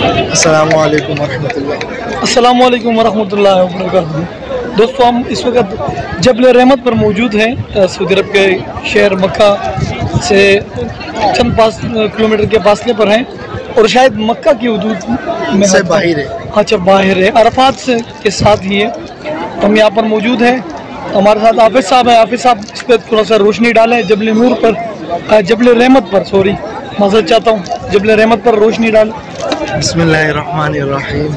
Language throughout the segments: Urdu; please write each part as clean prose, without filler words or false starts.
السلام علیکم ورحمۃ اللہ۔ السلام علیکم ورحمۃ اللہ وبرکاتہ۔ دوستو ہم اس وقت جبل رحمت پر موجود ہیں، سعودی عرب کے شہر مکہ سے چند کلومیٹر کے فاصلے پر ہیں، اور شاید مکہ کی حدود میں سے باہر ہے۔ اچھا باہر ہے، عرفات کے ساتھ ہی ہے۔ ہم یہاں پر موجود ہیں، ہمارے ساتھ حافظ صاحب ہیں۔ حافظ صاحب اس پہ تھوڑا سا روشنی ڈالیں، جبل نور پر، جبل رحمت پر، سوری معذرت چاہتا ہوں، جبل رحمت پر روشنی ڈالیں۔ بسم اللہ الرحمن الرحیم۔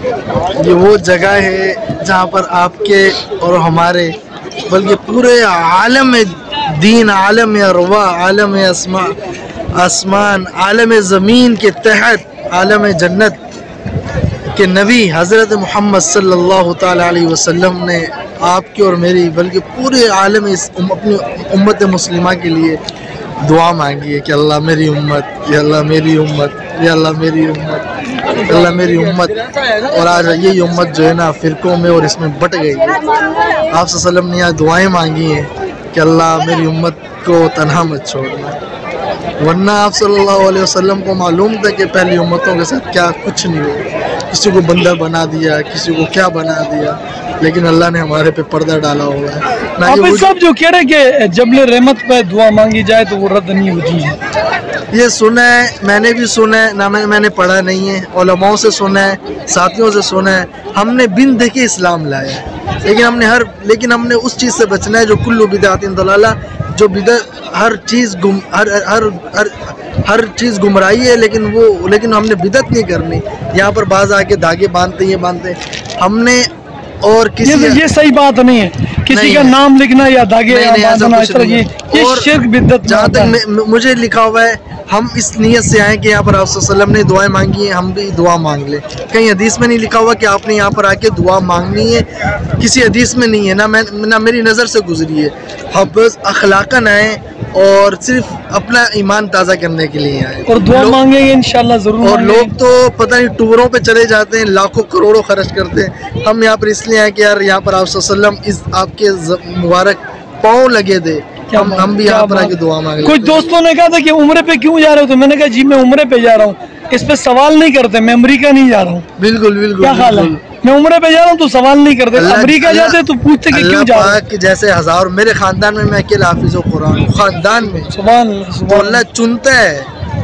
یہ وہ جگہ ہے جہاں پر آپ کے اور ہمارے بلکہ پورے عالم دین، عالم ارواح، عالم آسمان، عالم زمین کے تحت عالم جنت کے نبی حضرت محمد صلی اللہ تعالیٰ علیہ وسلم نے آپ کی اور میری بلکہ پورے عالم اپنی امت مسلمہ کے لیے دعا مانگی ہے کہ اللہ میری امت، یا اللہ میری امت، یا اللہ میری امت، یا اللہ میری امت۔ اور آج یہی امت جو ہے نا فرقوں میں اور اس میں بٹ گئی ہے۔ آپ صلی اللہ علیہ وسلم نے یہاں دعائیں مانگی ہیں کہ اللہ میری امت کو تنہا مت چھوڑنا، ورنہ آپ صلی اللہ علیہ وسلم کو معلوم تھا کہ پہلی امتوں کے ساتھ کیا کچھ نہیں ہو، کسی کو بندر بنا دیا، کسی کو کیا بنا دیا، لیکن اللہ نے ہمارے پہ پردہ ڈالا ہوا ہے۔ حافظ صاحب جو کہہ رہے کہ جبل رحمت پہ دعا مانگی جائے تو وہ رد نہیں ہوتی ہے، یہ سنا ہے، میں نے بھی سنا ہے، نہ میں نے پڑھا نہیں ہے، علماء سے سنا ہے، ساتھیوں سے سنا ہے۔ ہم نے بن دیکھے اسلام لایا ہے، لیکن ہم نے اس چیز سے بچنا ہے جو کل بدعت ضلالہ، جو بدعت ہر چیز گمراہی ہے، لیکن ہم نے بدعت نہیں کرنی۔ یہاں پر بعض آ کے دھاگے باندھتے ہیں ہم نے، اور یہ صحیح بات نہیں ہے، کسی کا نام لکھنا یا دھاگے باندھنا، اس طرح یہ شرک بدعت۔ جہاں تک مجھے لکھا ہوا ہے، ہم اس نیت سے آئے کہ یہاں پر آپ صلی اللہ علیہ وسلم نے دعائیں مانگی ہیں، ہم بھی دعا مانگ لیں۔ کہیں حدیث میں نہیں لکھا ہوا کہ آپ نے یہاں پر آ کے دعا مانگنی ہے، کسی حدیث میں نہیں ہے، نہ میری نظر سے گزری ہے۔ ہم بس اخلاقاً آئے اور صرف اپنا ایمان تازہ کرنے کے لیے آئے، اور دعا مانگیں گے انشاءاللہ ضرور۔ اور لوگ تو پتہ نہیں ٹوروں پہ چلے جاتے ہیں، لاکھوں کروڑوں خرچ کرتے ہیں۔ ہم یہاں پر اس لیے آئے کہ یار یہاں پر آپ صلی اللہ علیہ وسلم آپ کے مبارک پاؤں لگے دے، ہم بھی یہاں پر آ کے دعا مانگ لیں۔ کچھ دوستوں نے کہا تھا کہ عمرے پہ کیوں جا رہے ہو، تو میں نے کہا جی میں عمرے پہ جا رہا ہوں، اس پہ سوال نہیں کرتے، میں امریکہ نہیں جا رہا ہوں۔ بالکل کیا خیال ہے؟ میں عمرے پہ جا رہا ہوں تو سوال نہیں کرتے، امریکہ جاتے تو پوچھتے کہ کیوں جا رہا ہوں۔ جیسے ہزار میرے خاندان میں اکیلا حافظ قرآن ہوں، خاندان میں تو اللہ چنتا ہے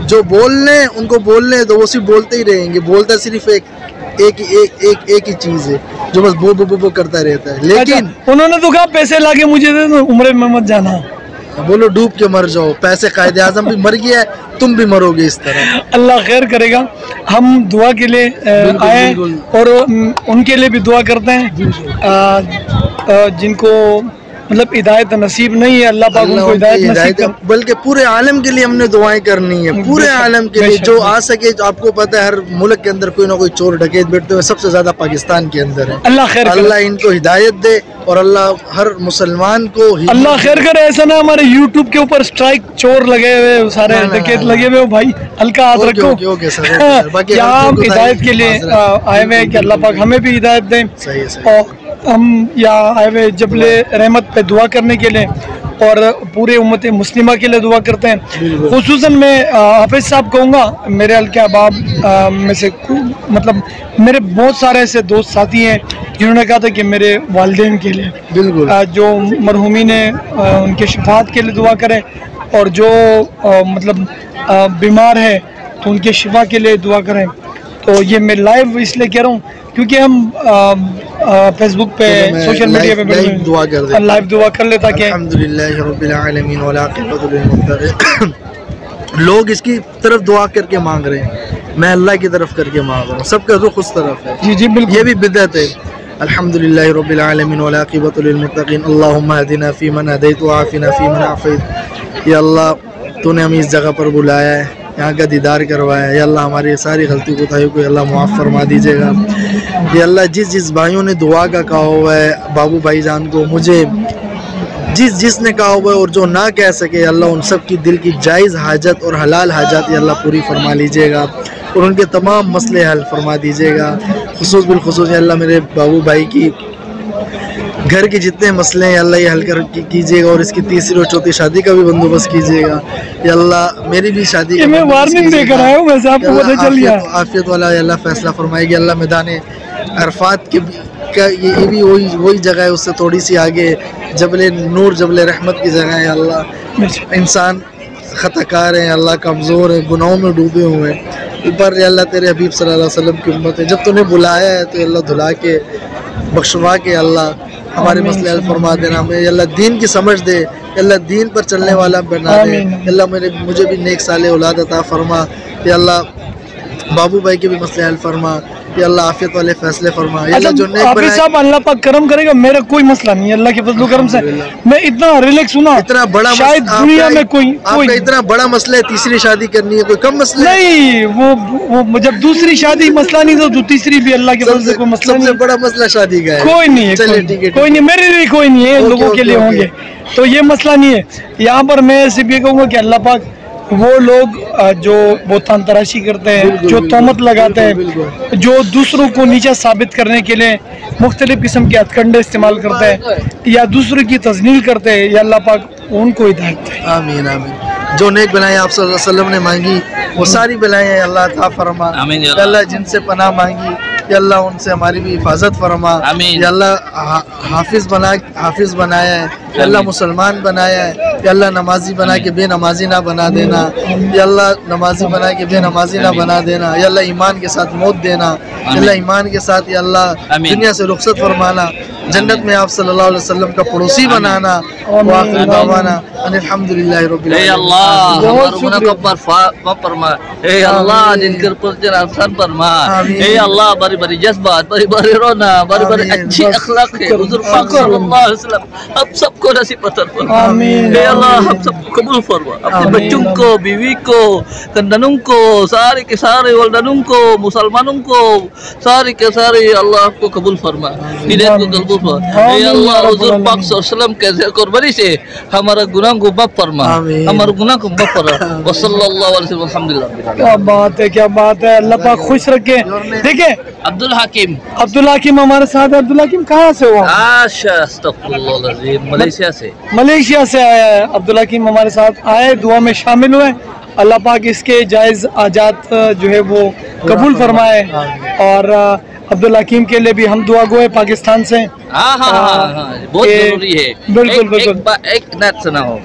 جو بولنے ان کو بولنے تو وہ صرف بولتے ہی رہیں گے، بولتا صرف ایک ہی چیز ہے جو بس بو کرتا رہتا ہے۔ لیکن انہوں نے تو کہا پیسے لا کے مجھے دے دو، عمرے میں مت جانا۔ بولو ڈوب کے مر جاؤ، پیسے قائد اعظم بھی مر گیا ہے، تم بھی مرو گے اس طرح۔ اللہ خیر کرے گا۔ ہم دعا کے لیے آئے اور ان کے لیے بھی دعا کرتے ہیں جن کو مطلب ہدایت نصیب نہیں ہے، اللہ پاک ان کو ہدایت نصیب کرے۔ بلکہ پورے عالم کے لیے ہم نے دعائیں کرنی ہے، پورے عالم کے لیے جو آ سکے۔ آپ کو پتہ ہے ہر ملک کے اندر کوئی نہ کوئی چور ڈکیت بیٹھتے ہوئے، سب سے زیادہ پاکستان کے اندر ہے۔ اللہ خیر کرے، اللہ ان کو ہدایت دے، اور اللہ ہر مسلمان کو اللہ خیر کرے۔ ایسا نہ ہمارے یوٹیوب کے اوپر سٹرائک چور لگے ہوئے، سارے ڈکیت لگے ہوئے، بھائی ہلکا ہاتھ رکھو۔ یہاں ہم ہدایت کے لیے آئے ہوئے کہ اللہ پاک ہمیں بھی ہدایت دیں، اور ہم یہاں آئے ہوئے جبل رحمت پہ دعا کرنے کے لیے اور پورے امت مسلمہ کے لیے دعا کرتے ہیں۔ خصوصاً میں حافظ صاحب کہوں گا، میرے حلقہ احباب میں سے مطلب میرے بہت سارے ایسے دوست ساتھی ہیں جنہوں نے کہا تھا کہ میرے والدین کے لیے بالکل جو مرحومین ہیں ان کے شفاعت کے لیے دعا کریں، اور جو مطلب بیمار ہے تو ان کے شفا کے لیے دعا کریں۔ تو یہ میں لائیو اس لیے کہہ رہا ہوں کیونکہ ہم فیس بک پہ سوشل میڈیا پہ لائیو دعا کر لیتا کہ الحمدللہ رب العالمین والعاقبۃ للمتقین۔ لوگ اس کی طرف دعا کر کے مانگ رہے ہیں، میں اللہ کی طرف کر کے مانگ رہا ہوں، سب کا رخ اس طرف ہے۔ جی بالکل، یہ بھی بدعت ہے۔ الحمدللہ رب العالمین والعاقبۃ للمتقین، اللہم اہدنا فیمن ہدیت وعافنا فیمن عافیت۔ یا اللہ تو نے ہمیں اس جگہ پر بلایا ہے، یہاں کا دیدار کروایا ہے، یا اللہ ہماری ساری غلطی کوتاہیوں کو اللہ معاف فرما دیجیے گا۔ یا اللہ جس بھائیوں نے دعا کا کہا ہوا ہے، بابو بھائی جان کو، مجھے جس نے کہا ہوا ہے اور جو نہ کہہ سکے، اللہ ان سب کی دل کی جائز حاجت اور حلال حاجت یا اللہ پوری فرما لیجیے گا، اور ان کے تمام مسئلے حل فرما دیجیے گا۔ بالخصوص یا اللہ میرے بابو بھائی کی گھر کے جتنے مسئلے ہیں اللہ یہ حل کر کیجیے گا، اور اس کی تیسری اور چوتھی شادی کا بھی بندوبست کیجیے گا یا اللہ، میری بھی شادی کا میں وارننگ دے کر آیا ہوں، ویسے آپ کو پتہ چل گیا، عافیت والا یا اللہ فیصلہ فرمائے گی اللہ۔ میدان عرفات کے یہ بھی وہی جگہ ہے، اس سے تھوڑی سی آگے جبل نور جبل رحمت کی جگہ ہے اللہ۔ انسان خطا کار ہیں اللہ، کمزور ہیں، گناہوں میں ڈوبے ہوئے ہیں، اوپر یا اللہ تیرے حبیب صلی اللہ علیہ وسلم کی امت ہے، جب تو نے بلایا ہے تو اللہ دھلا کے بخشوا کے اللہ ہمارے مسئلے حل فرما دینا، ہمیں یا اللہ دین کی سمجھ دے، یا اللہ دین پر چلنے والا بنا دے، یا اللہ مجھے بھی نیک صالح اولاد عطا فرما، یا اللہ بابو بھائی کے بھی مسئلے حل فرما، یا اللہ عافیت والے فیصلے فرما، یا اللہ جو نیک بنائے۔ صاحب اللہ پاک کرم کرے گا، میرا کوئی مسئلہ نہیں ہے اللہ کے فضل و کرم سے، میں اتنا ریلیکس ہوں نا، اتنا بڑا شاید دنیا میں کوئی آپ کا اتنا بڑا مسئلہ ہے، تیسری شادی کرنی ہے، کوئی کم مسئلہ نہیں، وہ جب دوسری شادی مسئلہ نہیں تو تیسری بھی اللہ کے فضل سے کوئی مسئلہ نہیں، سب سے بڑا مسئلہ شادی کا ہے، کوئی نہیں ہے، کوئی نہیں، میرے لیے کوئی نہیں ہے، لوگوں کے لیے ہوں گے تو یہ مسئلہ نہیں ہے۔ یہاں پر میں صرف یہ کہوں گا کہ اللہ پاک وہ لوگ جو بہتان تراشی کرتے ہیں، جو تہمت لگاتے ہیں، جو دوسروں کو نیچا ثابت کرنے کے لیے مختلف قسم کے ہتھ کنڈے استعمال کرتے ہیں یا دوسروں کی تذلیل کرتے ہیں، یا اللہ پاک ان کو ہدایت دے۔ آمین آمین۔ جو نیک بلائیں آپ صلی اللہ علیہ وسلم نے مانگی وہ ساری بلائیں اللہ عطا فرما، یا اللہ جن سے پناہ مانگی یا اللہ ان سے ہماری بھی حفاظت فرما، یا اللہ حافظ بنایا ہے، یا اللہ مسلمان بنایا ہے، یا اللہ نمازی بنا کے بے نمازی نہ بنا دینا، یا اللہ نمازی بنا کے بے نمازی نہ بنا دینا، یا اللہ ایمان کے ساتھ موت دینا، یا اللہ ایمان کے ساتھ یا اللہ دنیا سے رخصت فرمانا، جنت میں آپ صلی اللہ علیہ وسلم کا پڑوسی بنانا، وآخر دعوانا ان الحمدللہ رب العالمین۔ اے اللہ ہمارا گناہ کو معاف فرما، اے اللہ جن کے اوپر تیرا احسان فرما، اے اللہ بڑی بڑی جذبات، بڑی بڑی رونا، بڑی بڑی اچھی اخلاق ہے حضور پاک صلی اللہ علیہ وسلم ہم سب کو نصیب عطا فرما، اے اللہ ہم سب کو قبول فرما، اپنے بچوں کو، بیوی کو، خاندانوں کو، سارے کے سارے والدانوں کو، مسلمانوں کو، سارے کے سارے اللہ کو قبول فرما، ہدایت کو قبول فرما، اے اللہ حضور پاک صلی اللہ علیہ وسلم کے قربانی سے ہمارا گناہ کو معاف فرما، ہمارا گناہ کو معاف فرما، وصلی اللہ علیہ وسلم الحمدللہ۔ کیا بات ہے، کیا بات ہے، اللہ پاک خوش رکھے۔ دیکھیں عبدالحکیم ہمارے ساتھ ہے۔ عبدالحکیم کہاں سے ہوا؟ استغفر اللہ العظیم، ملیشیا سے۔ ملیشیا سے آیا ہے عبدالحکیم، ہمارے ساتھ آئے، دعا میں شامل ہوئے، اللہ پاک اس کے جائز آجات جو ہے وہ قبول فرمائے، اور عبدالحکیم کے لیے بھی ہم دعا گو ہے پاکستان سے۔ ہاں بہت ضروری ہے۔ بالکل بالکل، ایک نعت سناؤ۔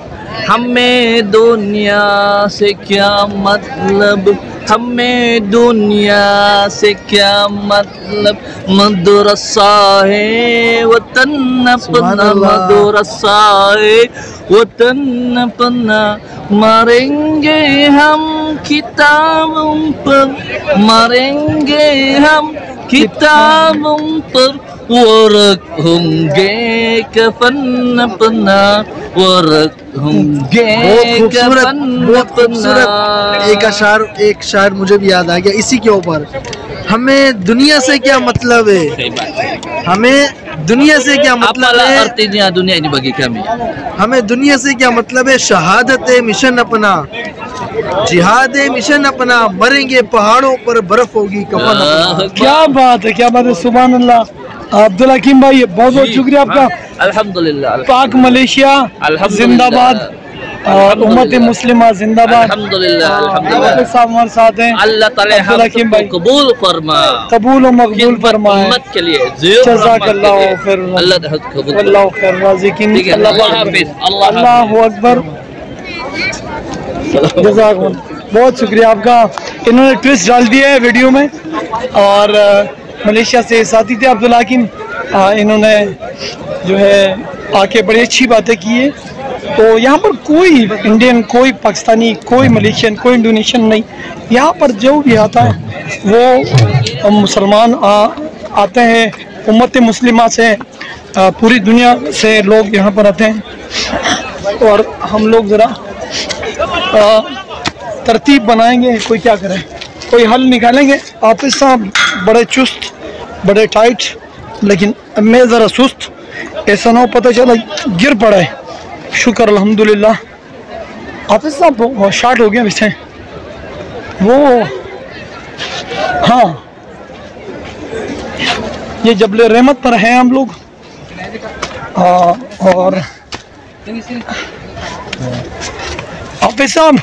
ہمیں دنیا سے کیا مطلب، ہمیں دنیا سے کیا مطلب، مدرسہ ہے وطن اپنا، مدرسہ ہے وطن اپنا، مریں گے ہم کتابوں پر، مریں گے ہم کتابوں پر، ورکھوں گے کفن اپنا، ورکھوں گے کفن اپنا۔ ایک شعر مجھے بھی یاد آ گیا اسی کے اوپر، ہمیں دنیا سے کیا مطلب ہے، ہمیں دنیا سے کیا مطلب ہے، دنیا نہیں بگی کمی، ہمیں دنیا سے کیا مطلب ہے، شہادت مشن اپنا، جہاد مشن اپنا، مریں گے پہاڑوں پر برف ہوگی کفن اپنا۔ کیا بات ہے، کیا بات ہے، سبحان اللہ۔ عبدالحکیم بھائی بہت بہت شکریہ آپ کا۔ الحمدللہ، پاک ملیشیا زندہ باد، اور امت مسلمہ زندہ باد۔ الحمدللہ الحمدللہ۔ آپ صاحب ہمارے ساتھ ہیں، اللہ تعالی عبدالحکیم بھائی قبول فرما، قبول و مقبول فرمائے، امت کے لیے جزاک اللہ خیر، اللہ قبول اللہ خیر رازقین۔ اللہ حافظ، اللہ اکبر، جزاک اللہ، بہت شکریہ آپ کا۔ انہوں نے ٹویسٹ ڈال دیا ہے ویڈیو میں، اور ملیشیا سے ساتھی تھے عبدالحکیم، انہوں نے جو ہے آ کے بڑی اچھی باتیں کی ہے۔ تو یہاں پر کوئی انڈین، کوئی پاکستانی، کوئی ملیشین، کوئی انڈونیشین نہیں، یہاں پر جو بھی آتا ہے وہ مسلمان آتے ہیں، امت مسلمہ سے پوری دنیا سے لوگ یہاں پر آتے ہیں، اور ہم لوگ ذرا ترتیب بنائیں گے، کوئی کیا کرے، کوئی حل نکالیں گے۔ حافظ صاحب بڑے چست، بڑے ٹائٹ، لیکن میں ذرا سست، ایسا نہ ہو پتہ چلا گر پڑا ہے۔ شکر الحمدللہ۔ حافظ صاحب شارٹ ہو گیا ویسے وہ، ہاں یہ جبل رحمت پر ہیں ہم لوگ، اور حافظ صاحب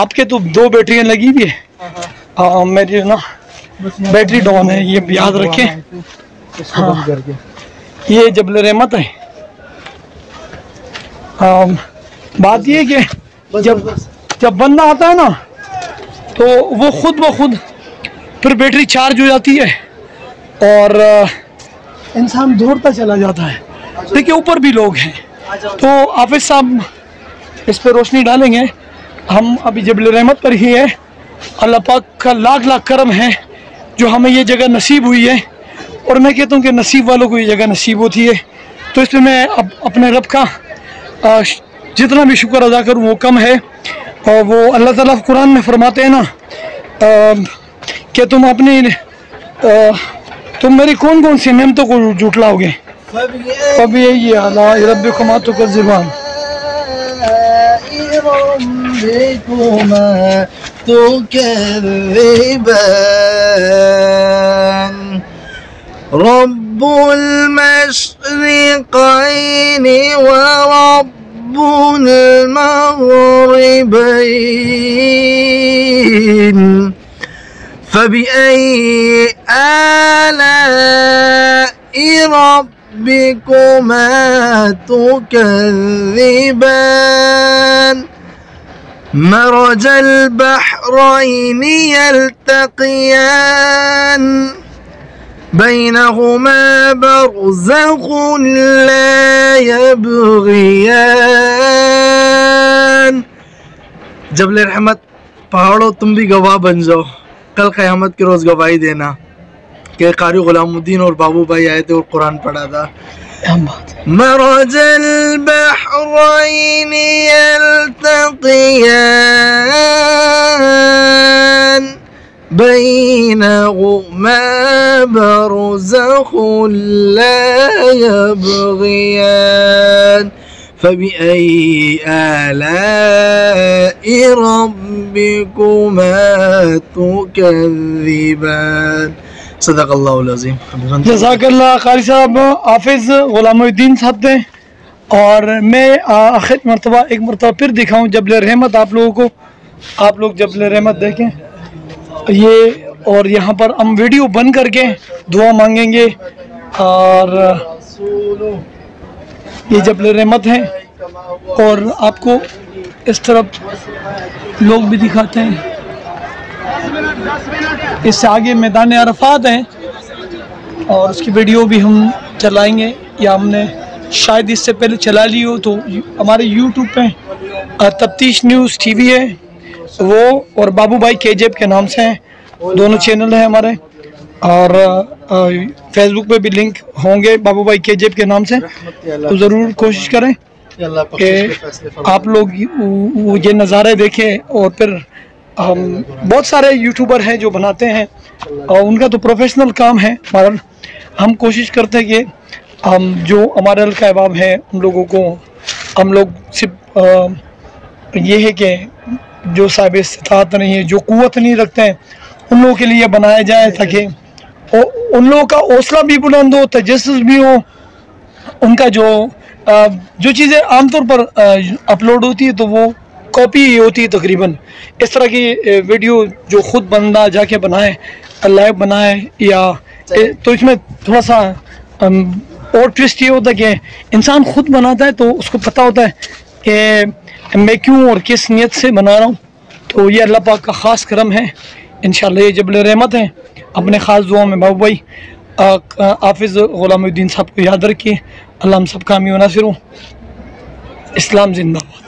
آپ کے تو 2 بیٹریاں لگی ہوئی ہے، میری نا بیٹری ڈاؤن ہے، یہ یاد رکھیں. یہ جبل رحمت ہے. بات یہ کہ جب بندہ آتا ہے نا تو وہ خود بخود پھر بیٹری چارج ہو جاتی ہے اور انسان دوڑتا چلا جاتا ہے. دیکھیں اوپر بھی لوگ ہیں، تو حافظ صاحب اس پہ روشنی ڈالیں گے. ہم ابھی جبل رحمت پر ہی ہے. اللہ پاک کا لاکھ لاکھ کرم ہے جو ہمیں یہ جگہ نصیب ہوئی ہے، اور میں کہتا ہوں کہ نصیب والوں کو یہ جگہ نصیب ہوتی ہے. تو اس پہ میں اپنے رب کا جتنا بھی شکر ادا کروں وہ کم ہے. اور وہ اللہ تعالیٰ قرآن میں فرماتے ہیں نا کہ تم میری کون کون سی نعمتوں کو جھٹلاؤ گے. فَبِأَيِّ آلَاءِ رَبِّكُمَا تُكَذِّبَانِ. رب المشرقين ورب المغربين فبأي آلاء ربكما تكذبان مرج البحرين يلتقيان بينهما برزخ لا يبغيان. جبل رحمت پہاڑوں تم بھی گواہ بن جاؤ، کل قیامت کے روز گواہی دینا کہ قاری غلام الدین اور بابو بھائی آئے تھے اور قرآن پڑھا تھا. مرج البحرين يلتقيان بينهما برزخ لا يبغيان فبأي آلاء ربكما تكذبان. صدق اللہ العظیم. جزاک اللہ قاری صاحب. حافظ غلام الدین صاحب تھے، اور میں آخر مرتبہ ایک مرتبہ پھر دکھاؤں جبل رحمت آپ لوگوں کو. آپ لوگ جبل رحمت دیکھیں یہ، اور یہاں پر ہم ویڈیو بند کر کے دعا مانگیں گے. اور یہ جبل رحمت ہے، اور آپ کو اس طرف لوگ بھی دکھاتے ہیں. اس سے آگے میدان عرفات ہے، اور اس کی ویڈیو بھی ہم چلائیں گے، یا ہم نے شاید اس سے پہلے چلا لی ہو. تو ہمارے یوٹیوب پہ تفتیش نیوز ٹی وی ہے وہ، اور بابو بھائی KJP کے نام سے ہیں، دونوں چینل ہیں ہمارے. اور فیس بک پہ بھی لنک ہوں گے بابو بھائی KJP کے نام سے. تو ضرور کوشش کریں کہ آپ لوگ یہ نظارے دیکھیں. اور پھر بہت سارے یوٹیوبر ہیں جو بناتے ہیں، اور ان کا تو پروفیشنل کام ہے، مگر ہم کوشش کرتے ہیں کہ جو ہمارے حلقہ احباب ہیں ان لوگوں کو ہم لوگ صرف یہ ہے کہ جو صاحب استطاعت نہیں ہے، جو قوت نہیں رکھتے ہیں، ان لوگوں کے لیے بنایا جائے تاکہ ان لوگوں کا حوصلہ بھی بلند ہو، تجسس بھی ہو. ان کا جو چیزیں عام طور پر اپلوڈ ہوتی ہے تو وہ کاپی ہوتی ہے تقریباً. اس طرح کی ویڈیو جو خود بندہ جا کے بنائے، لائیو بنائے، یا تو اس میں تھوڑا سا اور ٹوسٹ یہ ہوتا ہے کہ انسان خود بناتا ہے تو اس کو پتہ ہوتا ہے کہ میں کیوں اور کس نیت سے بنا رہا ہوں. تو یہ اللہ پاک کا خاص کرم ہے. انشاءاللہ یہ جبل رحمت ہے. اپنے خاص دعاؤں میں بابو بھائی حافظ غلام الدین صاحب کو یاد رکھیے. اللہ ہم سب کا حامی و ناصر ہوں. اسلام زندہ باد.